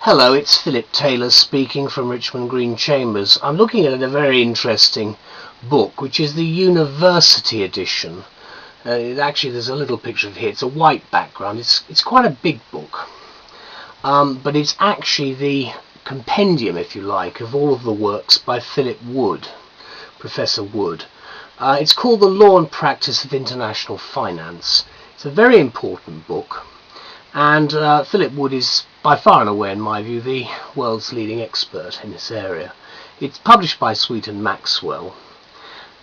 Hello, it's Phillip Taylor speaking from Richmond Green Chambers. I'm looking at a very interesting book, which is the University edition. Actually, there's a little picture of it here. It's a white background. It's quite a big book, but it's actually the compendium, if you like, of all of the works by Philip Wood, Professor Wood. It's called The Law and Practice of International Finance. It's a very important book. And Philip Wood is by far and away, in my view, the world's leading expert in this area. It's published by Sweet and Maxwell,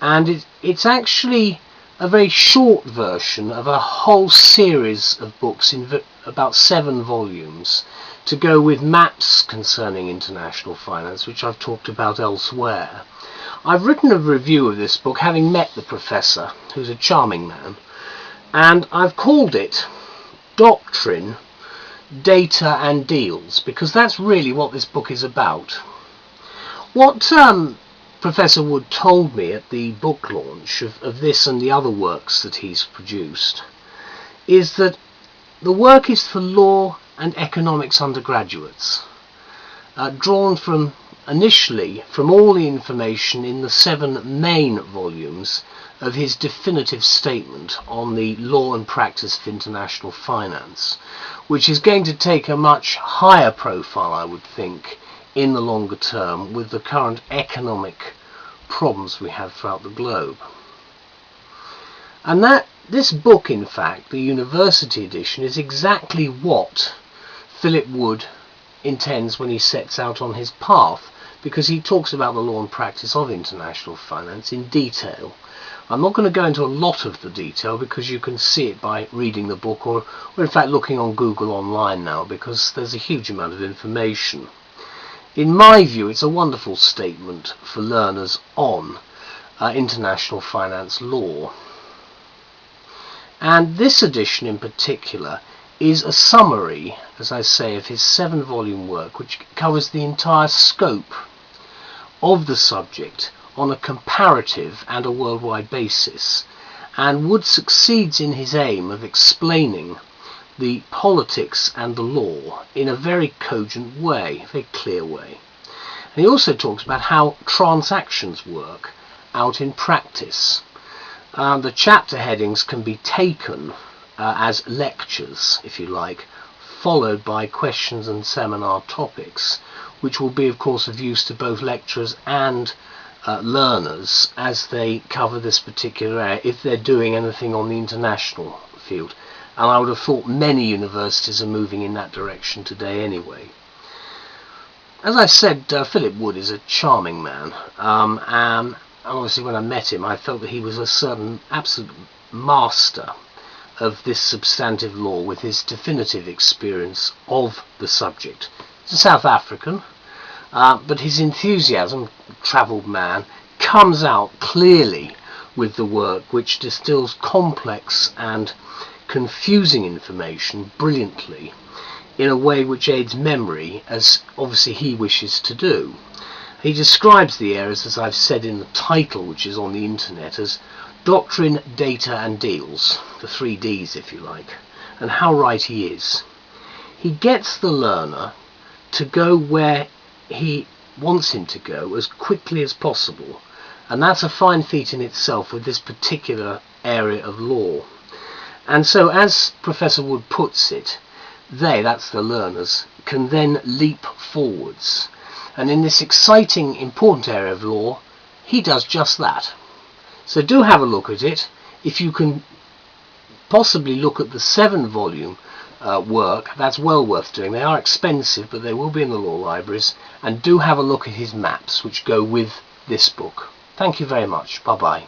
and it's actually a very short version of a whole series of books in about 7 volumes to go with maps concerning international finance, which I've talked about elsewhere. I've written a review of this book, having met the professor, who's a charming man, and I've called it Doctrine, Data and Deals, because that's really what this book is about. What Professor Wood told me at the book launch of this and the other works that he's produced is that the work is for law and economics undergraduates, drawn from initially from all the information in the 7 main volumes of his definitive statement on the law and practice of international finance, which is going to take a much higher profile, I would think, in the longer term with the current economic problems we have throughout the globe. And that this book, in fact, the University edition, is exactly what Philip Wood intends when he sets out on his path, because he talks about the law and practice of international finance in detail. I'm not going to go into a lot of the detail because you can see it by reading the book or in fact looking on Google online now, because there's a huge amount of information. In my view, it's a wonderful statement for learners on international finance law. And this edition in particular is a summary, as I say, of his 7-volume work, which covers the entire scope of the subject on a comparative and a worldwide basis, and Wood succeeds in his aim of explaining the politics and the law in a very cogent way, a very clear way. And he also talks about how transactions work out in practice. The chapter headings can be taken as lectures, if you like, followed by questions and seminar topics, which will be, of course, of use to both lecturers and learners as they cover this particular area, if they're doing anything on the international field. And I would have thought many universities are moving in that direction today anyway. As I said, Philip Wood is a charming man, and obviously when I met him I felt that he was a certain absolute master of this substantive law with his definitive experience of the subject. He's a South African, but his enthusiasm, travelled man, comes out clearly with the work, which distills complex and confusing information brilliantly in a way which aids memory, as obviously he wishes to do. He describes the areas, as I've said in the title, which is on the internet, as Doctrine, Data and Deals, the 3 Ds if you like, and how right he is. He gets the learner to go where he wants him to go as quickly as possible, and that's a fine feat in itself with this particular area of law. And so, as Professor Wood puts it, they, that's the learners, can then leap forwards, and in this exciting, important area of law he does just that. So do have a look at it. If you can possibly look at the 7-volume work, that's well worth doing. They are expensive, but they will be in the law libraries. And do have a look at his maps, which go with this book. Thank you very much. Bye bye.